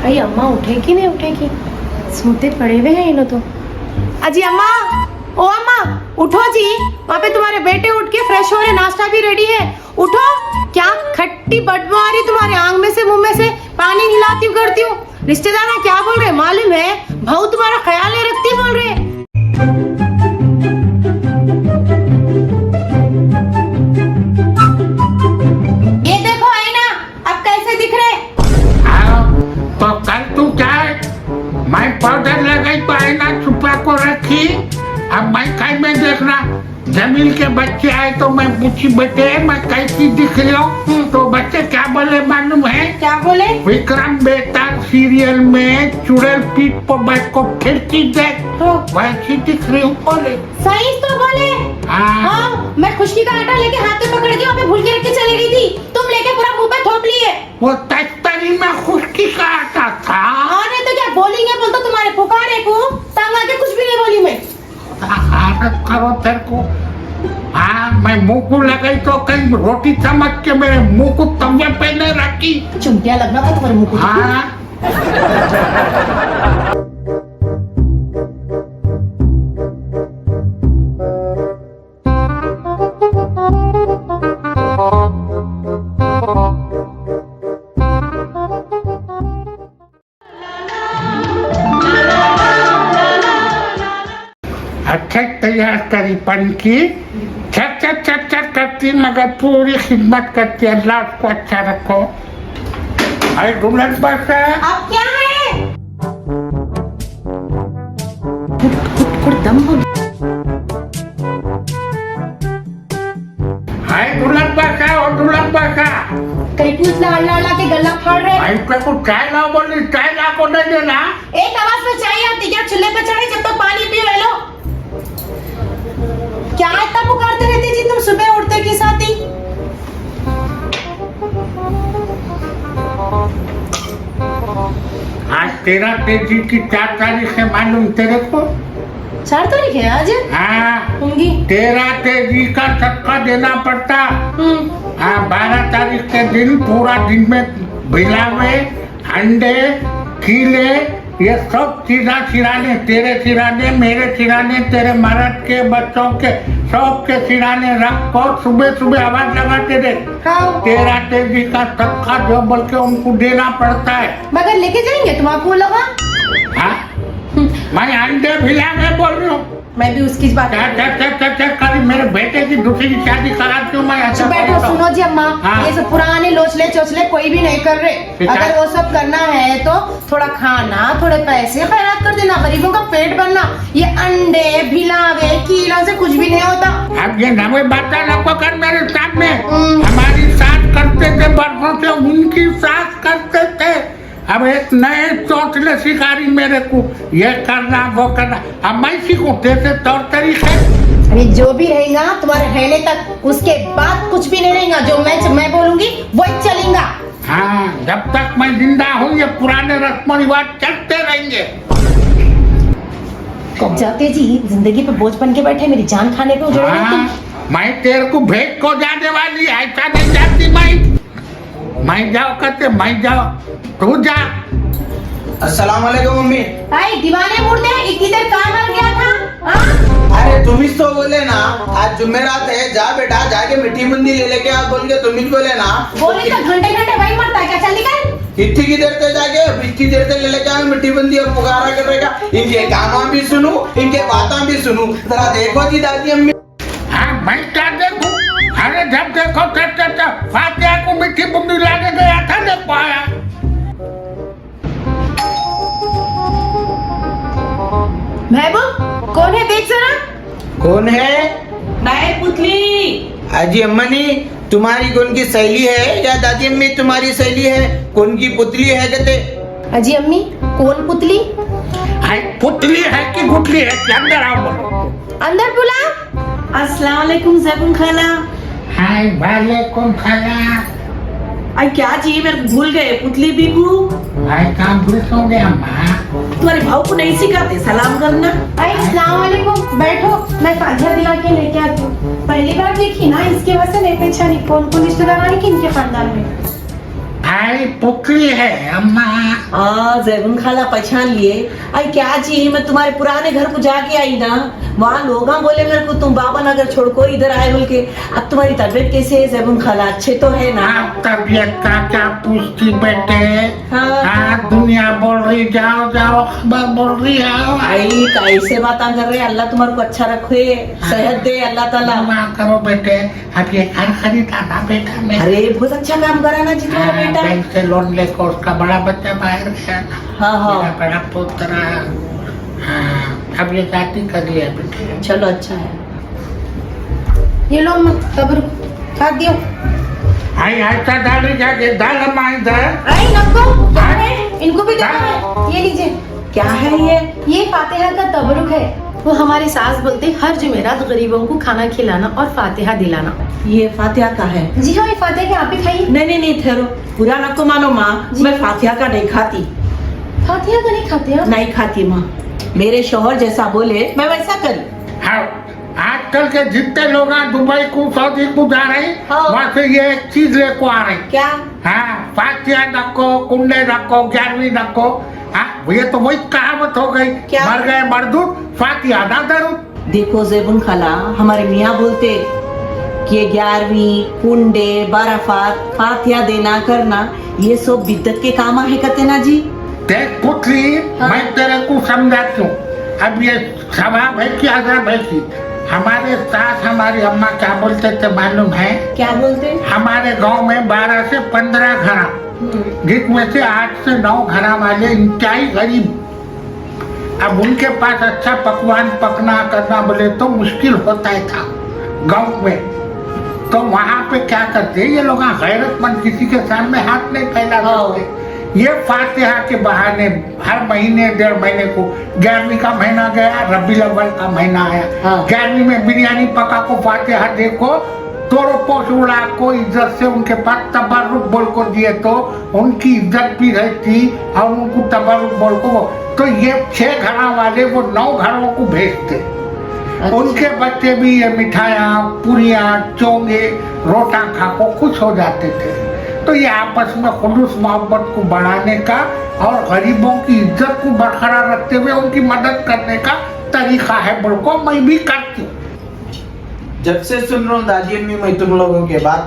भाई अम्मा उठेगी नहीं उठेगी, सोते पड़े हुए हैं इन तो। अजी अम्मा, ओ अम्मा उठो जी, वहाँ पे तुम्हारे बेटे उठ के फ्रेश हो रहे, नाश्ता भी रेडी है, उठो। क्या खट्टी बदबू आ रही तुम्हारे आंख में से, मुंह में से, पानी हिलाती हूँ करती हूँ। रिश्तेदार क्या बोल रहे मालूम है? भाऊ तुम्हारा ख्याल नहीं रखती बोल रहे। ये देखो आईना, अब कैसे दिख रहे? तो कल तू क्या है, मैं पाउडर लगाई तो आईना छुपा को रखी, अब मैं कहीं में देखना। जमील के बच्चे आए तो मैं पूछी बेटे मैं कैसी दिख रही हूँ, तो बच्चे क्या बोले मालूम है? क्या बोले? विक्रम बेताल सीरियल में चुड़ैल पीठ पर बैठ को फिरती देख वैसी दिख रही हूँ बोले। सही तो बोले। हाँ, मैं खुशकी का आटा लेके हाथ में पकड़ के वहाँ पे भूल के रख के चली गई थी, तुम लेके पूरा मुंह पे थोप लिए। वो तस्तरी में खुशकी का आटा था। हाँ नहीं तो क्या बोलेंगे, बोलता तुम्हारे पुकारे को तंग आके कुछ भी नहीं बोली मैं। आदत करो तेरे को। हाँ मैं मुंह को लगाई तो कहीं रोटी समझ के मेरे मुंह को तवे पे नहीं रखी। चुंटिया लगना था तुम्हारे मुंह को। हाँ अच्छा तैयार करी पन की, चट चट चट चट करती मगर पूरी खिदमत करती है। अल्लाह को अच्छा रखो। अरे दुल्हन बस अब क्या है? कुछ दम हो। हाय दुल्हन बस और दुल्हन बस कहीं पूछ ला, अल्लाह अल्लाह के गला फाड़ रहे। भाई पे को चाय लाओ बोली, चाय ला को नहीं देना। एक आवाज में चाहिए आती क्या? चूल्हे पे चढ़े जब तक पानी पी ले लो। क्या इतना पुकारते रहते जी तुम सुबह उठते के साथ ही? आज 13 तेजी की 4 तारीख है मालूम तेरे को? 4 तारीख है आज? हाँ होंगी। 13 तेजी का सदका देना पड़ता। हाँ 12 तारीख के दिन पूरा दिन में भिलावे, अंडे, कीले, ये सब चीजा सिराने, तेरे सिराने, मेरे सिराने, तेरे मर्द के बच्चों के सब के सिराने रख कर सुबह सुबह आवाज लगाते दे। 13 तेजी का सदका जो बोल के उनको देना पड़ता है। मगर लेके जाएंगे तुम आपको लगा? हाँ मैं अंडे भिलावे बोल रही हूँ। मैं भी उसकी बात कल मेरे बेटे की दूसरी शादी कराती हूँ मैं। अच्छा बैठो, सुनो जी अम्मा। हाँ। ये सब पुराने लोचले चोचले कोई भी नहीं कर रहे। अगर वो सब करना है तो थोड़ा खाना, थोड़े पैसे खैरात कर देना, गरीबों का पेट भरना। ये अंडे भिलावे कीलों से कुछ भी नहीं होता। अब ये नवे बात नको कर मेरे सामने। हमारी सास करते थे बरसों से, उनकी सास करते थे। अब एक नए चौचले शिकारी मेरे को ये करना वो करना, अब मैं सीखूं तेरे तौर तरीके। अभी जो भी रहेगा तुम्हारे रहने तक, उसके बाद कुछ भी नहीं रहेगा। जो मैं बोलूंगी वही चलेगा। हाँ जब तक मैं जिंदा हूँ ये पुराने रस्म रिवाज चलते रहेंगे। जाते जी जिंदगी पे बोझ बन के बैठे, मेरी जान खाने पे उजड़ रहे तुम। मैं तेरे को भेज को जाने वाली, ऐसा नहीं जाती मैं जाओ करते मैं जाओ, तू जा। अस्सलाम वालेकुम मम्मी। भाई दीवाने मुर्दे इतनी देर कहाँ मर गया था? अरे तुम ही तो बोले ना आज जुमेरात है, जा बेटा जाके मिट्टी बूंदी ले लेके आ बोल के तुम ही बोले ना। बोले तो घंटे घंटे वही मरता है क्या? चल निकल। इतनी की देर से जाके इतनी देर से ले लेके आ मिट्टी बूंदी और पुकारा करेगा। इनके कामा भी सुनू, इनके बातें भी सुनू। जरा देखो जी दादी अम्मी। हाँ मैं क्या देखूं? अरे जब देखो फातिहा को मिट्टी बूंदी लाने गया था, देख पाया। महबूब कौन है देख जरा। कौन है? मैं पुतली। अजी अम्मनी तुम्हारी कौन की सहेली है या दादी अम्मी तुम्हारी सहेली है? कौन की पुतली है कहते? अजी अम्मी कौन पुतली? हाय पुतली है कि गुटली है? अंदर आओ बोलो। अंदर बुला। अस्सलाम वालेकुम ज़ैकुम खाला। हाय वालेकुम खाला। आई क्या जी मेरे को भूल गए पुतली बीबू। भाई काम भूल सो गया माँ। तुम्हारे भाव को नहीं सिखाते सलाम करना? अस्सलाम वालेकुम, बैठो मैं फातिहा दिला के लेके आती हूँ। पहली बार देखी ना, इसके वजह से नहीं पहचानी कौन कौन रिश्तेदार आए कि इनके खानदान में। हाय पुतली है अम्मा। जैबुन खाला पहचान लिए। आई क्या जी, मैं तुम्हारे पुराने घर को जाके आई ना, वहाँ लोग बोले मेरे को तुम बाबा नगर छोड़ को इधर आए बोल के। अब तुम्हारी तबीयत कैसे है जैबुन खाला, अच्छे तो है ना? आप तबीयत का क्या पूछती बेटे? हाँ। दुनिया बोल रही जाओ जाओ, खबर बोल रही आओ। आई कैसे बात कर रहे, अल्लाह तुम्हारे को अच्छा रखे, सेहत दे अल्लाह ताला। दुआ करो बेटे। अब ये घर खरीदा ना बेटा मैं। अरे बहुत अच्छा काम करा ना जी तुम्हारा बेटा। बैंक से लोन लेकर उसका बड़ा बच्चा बाहर गया ना। हाँ। मेरा बड़ा पुत्र। हाँ, अब ये शादी कर लिया बेटे। चलो अच्छा है। ये लो अम्मा तबरुक खाद दियो। आई ऐसा डाली जाके दाल अम्मा इधर। अरे नको, क्या है? इनको भी देना है। ये लीजिए। क्या है ये फातिहा का तबरुक है। वो हमारे सास बोलते हर जुमेरात गरीबों को खाना खिलाना और फातिहा दिलाना। ये फातिहा का है? जी हाँ, ये फातिहा के आप ही खाइए। नहीं ठहरो, बुरा ना को मानो माँ, मैं फातिहा का नहीं खाती। फातिहा का नहीं खाते हैं? नहीं खाती माँ, मेरे शौहर जैसा बोले मैं वैसा करी। हाँ, आजकल के जितने लोग दुबई को सऊदी को जा रहे हैं, हाँ। वहाँ से ये एक चीज लेको आ रहे हैं। क्या? हाँ, फातिहा रखो, कुंडे रखो, 11वीं रखो। हाँ, ये तो वही कहावत हो गई। क्या? मर गए मरदूत, फातिहा ना दरूद। देखो ज़ैबुन खाला, हमारे मियाँ बोलते कि 11वीं कुंडे 12 फातिहा देना करना ये सब बिद्दत के काम है कहते ना जी। देख पुतली, हाँ। मैं तेरे को समझाती हूँ। अब ये स्वभाव है कि अदब है कि हमारे सास हमारी अम्मा क्या बोलते थे मालूम है? क्या बोलते? हमारे गांव में 12 से 15 घर, जिसमें से 8 से 9 घर वाले इंतहाई गरीब। अब उनके पास अच्छा पकवान पकना करना बोले तो मुश्किल होता ही था गांव में। तो वहाँ पे क्या करते ये लोग, गैरतमंद किसी के सामने हाथ नहीं फैला सकते। ये फातिहा के बहाने हर महीने 1.5 महीने को 11वीं का महीना गया, रबीउल अव्वल का महीना आया। हाँ। 11वीं में बिरयानी पका को फातिहा देखो, तोड़ो पोछ उड़ा को इज्जत से उनके पास तबर्रुक बोल को दिए तो उनकी इज्जत भी रहती और उनको तबर्रुक बोल को। तो ये 6 घरों वाले वो 9 घरों को भेजते। अच्छा। उनके बच्चे भी ये मिठाइयाँ, पूरियाँ, चोंगे, रोटा खा को खुश हो जाते थे। तो ये आपस में खुलूस मोहब्बत को बढ़ाने का और गरीबों की इज्जत को बरकरार रखते हुए उनकी मदद करने का तरीका है बोल को मैं भी करती हूँ। जब से सुन रहा हूँ दादी अम्मी मैं तुम लोगों के बात,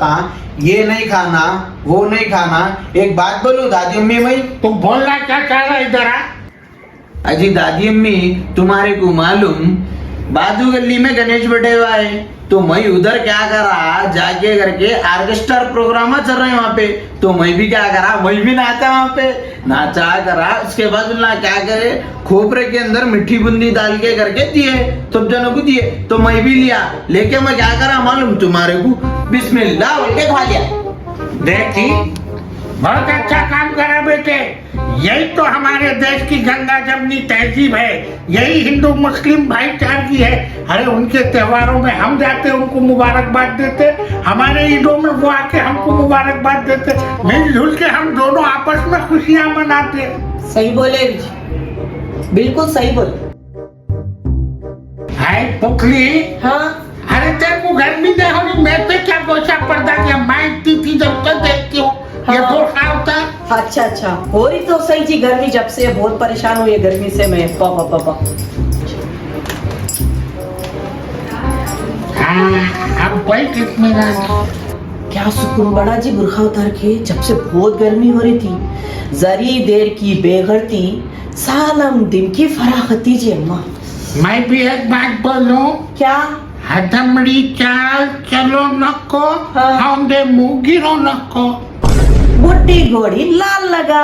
ये नहीं खाना वो नहीं खाना। एक बात बोलूं दादी अम्मी, मैं तुम बोलना क्या चाह रहा इधर आ? अजी दादी अम्मी, तुम्हारे को मालूम बाजू गली में गणेश बैठे हुआ है, तो मैं उधर क्या करा जाके करके ऑर्केस्ट्रा प्रोग्राम चल रहे हैं वहाँ पे। तो मैं भी क्या करा, मैं भी नाचा वहाँ पे, नाचा करा। उसके बाद बोलना क्या करे, खोपरे के अंदर मीठी बूंदी डाल के करके दिए, सब जनों को दिए। तो मैं भी लिया, लेके मैं क्या करा मालूम तुम्हारे को, बिस्मिल्लाह बोल के खा लिया। देखी, बहुत अच्छा काम करा बेटे। यही तो हमारे देश की गंगा जमनी तहजीब है, यही हिंदू मुस्लिम भाईचारगी है। अरे उनके त्योहारों में हम जाते उनको मुबारकबाद देते, हमारे ईदों में वो आके हमको मुबारकबाद देते, मिलजुल के हम दोनों आपस में खुशियां मनाते। सही बोले, बिल्कुल सही बोले। हाय पुतली, हाँ अरे तेरे को गर्मी दे हो रही, मैं पे क्या गोशा पर्दा किया, मैं इतनी थी जब तक देखती हूँ ये हाँ। गोशा होता है। अच्छा हो रही तो सही जी गर्मी, जब से बहुत परेशान हुई है गर्मी से मैं। पापा हाँ, अब कोई कितने क्या सुकून बड़ा जी बुरखा उतार के, जब से बहुत गर्मी हो रही थी। जरी देर की बेगरती सालम दिन की फराखती जी अम्मा। मैं भी एक बात बोलूं, क्या? हथमड़ी चाल चलो नको, हाँ। हम दे मुंह गिरो नको। बुढ़ी घोड़ी लाल लगा।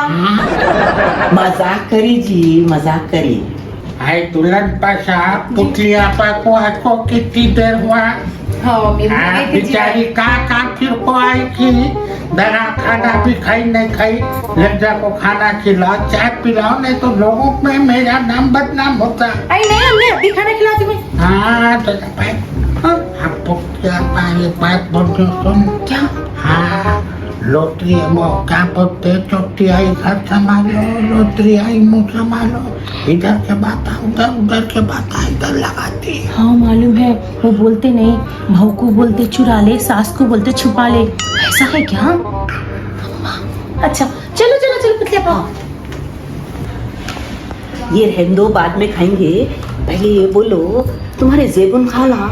मजाक करी जी, मजाक करी। हाय दुल्हन पाशा, पुतलिया पा को आको कितनी देर हुआ? हाँ बेचारी का फिर को आई थी, दरा खाना भी खाई नहीं खाई, लज्जा को खाना खिलाओ, चाय पिलाओ, नहीं तो लोगों में मेरा नाम बदनाम होता। अरे नहीं, हमने अभी खाना खिला तुम्हें। हाँ तो आपको क्या बात बोलते सुन क्या? हाँ, लोटरी वो क्या बोलते, चोटी आई घर संभालो, लोटरी आई मुंह संभालो, इधर के बात उधर, उधर के बात इधर लगाती। हाँ मालूम है, वो बोलते नहीं, बहू को बोलते चुरा ले, सास को बोलते छुपा ले, ऐसा है क्या? अच्छा चलो चलो चलो पुतले पाओ। ये रहने दो, बाद में खाएंगे। पहले ये बोलो, तुम्हारे जेबुन खाला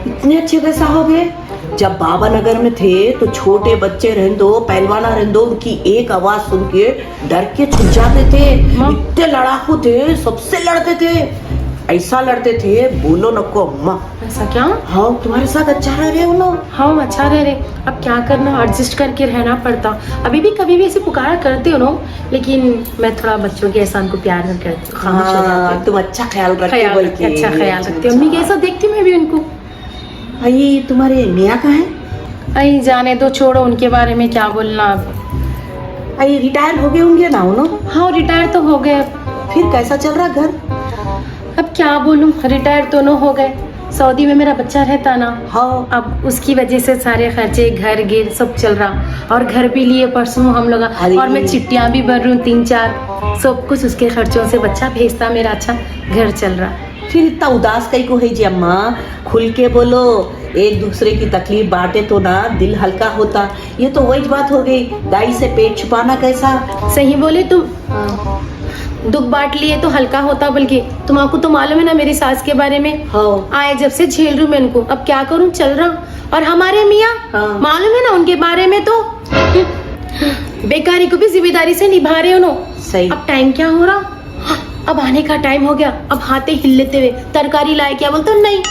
इतने अच्छे कैसा हो गए? जब बाबा नगर में थे तो छोटे बच्चे रहने दो, पहलवाना रहने दो, उनकी एक आवाज सुन के डर के छुप जाते थे। इतने लड़ाकू थे, सबसे लड़ते थे, ऐसा लड़ते थे बोलो नको अम्मा। ऐसा क्या? हाँ, तुम्हारे साथ अच्छा रह रहे हो ना? हाँ अच्छा रह रहे, अब क्या करना, एडजस्ट करके रहना पड़ता। अभी भी कभी भी ऐसे पुकारा करते हो ना, लेकिन मैं थोड़ा बच्चों के एहसान को प्यार कर करती हूँ, खामोश हो जाती हूँ। तुम अच्छा ख्याल रखते हो, बल्कि अच्छा ख्याल रखती हूँ। अम्मी कैसा देखती हूँ मैं भी उनको। ये तुम्हारे मियाँ कहाँ है? अरे जाने दो, छोड़ो उनके बारे में क्या बोलना अब। ये रिटायर हो गए होंगे ना उन्होंने? हाँ रिटायर तो हो गए। फिर कैसा चल रहा घर? अब क्या बोलूं, रिटायर दोनों हो गए। सऊदी में मेरा बच्चा रहता ना, हाँ। अब उसकी वजह से सारे खर्चे, घर गिर सब चल रहा। और घर भी लिए परसों हम लोग, और मैं चिट्ठियां भी भर रही हूँ 3-4, सब कुछ उसके खर्चों से बच्चा भेजता, मेरा अच्छा घर चल रहा। फिर इतना उदास कहीं को है जी अम्मा? खुल के बोलो, एक दूसरे की तकलीफ बांटे तो ना दिल हल्का होता। ये तो वही बात हो गई, दाई से पेट छुपाना कैसा? सही बोले तुम, दुख बांट लिए तो हल्का होता। बल्कि तुमको तो मालूम है ना मेरी सास के बारे में। हाँ। आए जब से झेल रही हूँ मैं इनको, अब क्या करूँ, चल रहा। और हमारे मियाँ हाँ। मालूम है ना उनके बारे में, तो बेकारी को भी जिम्मेदारी से निभा रहे हो। सही। अब टाइम क्या हो रहा, अब आने का टाइम हो गया। अब हाथे हिल लेते हुए, तरकारी लाए क्या बोलते हो, नहीं।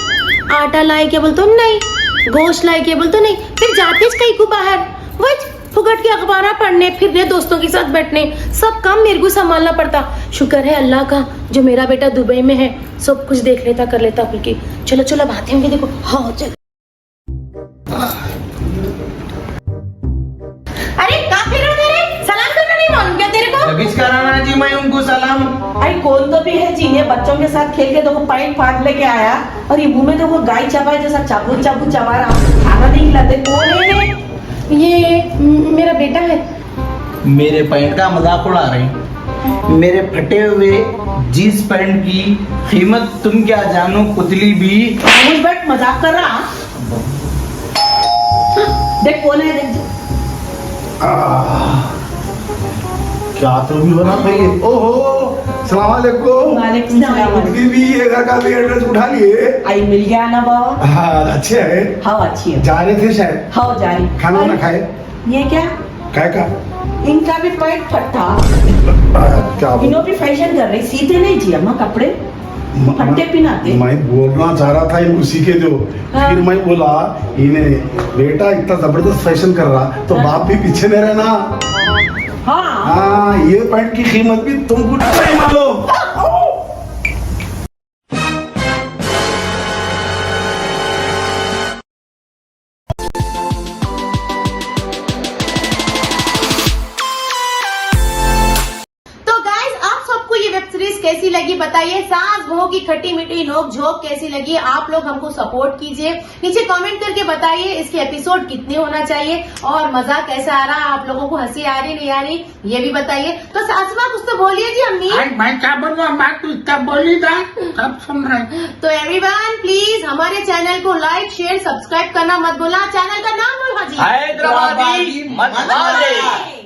आटा लाए क्या बोलते हो, नहीं। गोश्त लाए क्या बोलते हो, नहीं। फिर जाते कहीं को बाहर वही फुकट के अखबार पढ़ने फिरने, दोस्तों के साथ बैठने, सब काम मेरे को संभालना पड़ता। शुक्र है अल्लाह का जो मेरा बेटा दुबई में है, सब कुछ देख लेता कर लेता। बल्कि चलो चलो अब आते होंगे, देखो। हाँ चलो। अरे कहाँ फिर रहे हो रे? सलाम करना नहीं मालूम क्या तेरे को? तभी कराना जी मैं उनको सलाम। आई कौन तो भी है जी, ये बच्चों के साथ खेल के देखो पाइप फाड़ लेके आया, और ये मुंह में देखो गाय चबाए जैसा चाबू चाबू चबा रहा, खाना नहीं खिलाते। कौन है ये? ये मेरा बेटा है। मेरे पैंट का मजाक उड़ा रही। मेरे फटे हुए जींस पैंट की कीमत तुम क्या जानो, पुतली भी। मुझ बैठ मजाक कर रहा। देख कौन है, देख। क्या तो भी बना भाई। ओहो, सलाम अलैकुम। वालेकुम सलाम। खुद भी ये घर का भी एड्रेस उठा लिए। आई मिल गया ना बाबा। हाँ अच्छे है। हाँ अच्छी है। जा रहे थे शायद। हाँ जा रही। खाना वाना खाए? ये क्या? काय का? इनका भी पैंट फटा। क्या इन्हों भी फैशन कर रही, सीते नहीं जी अम्मा कपड़े, फट्टे पिनाते। मैं बोलना चाह रहा था इनको सीखे दो। हाँ। फिर मैं बोला इन्हें, बेटा इतना जबरदस्त फैशन कर रहा तो हाँ। बाप भी पीछे नहीं रहना। हाँ। हाँ, ये पैंट की कीमत भी तुमको नहीं मालूम। कैसी लगी बताइए, सास बहू की खट्टी मीठी नोक झोंक कैसी लगी, आप लोग हमको सपोर्ट कीजिए, नीचे कमेंट करके बताइए इसके एपिसोड कितने होना चाहिए और मजा कैसा आ रहा, आप लोगों को हंसी आ रही नहीं आ रही ये भी बताइए। तो सास माँ कुछ तो बोलिए जी। अम्मी मैं क्या बोलूँ, बात तो इतना बोली था, सब सुन रहे। तो एवरीवन प्लीज हमारे चैनल को लाइक शेयर सब्सक्राइब करना मत भूलना। चैनल का नाम बोल हाजी, हैदराबादी मत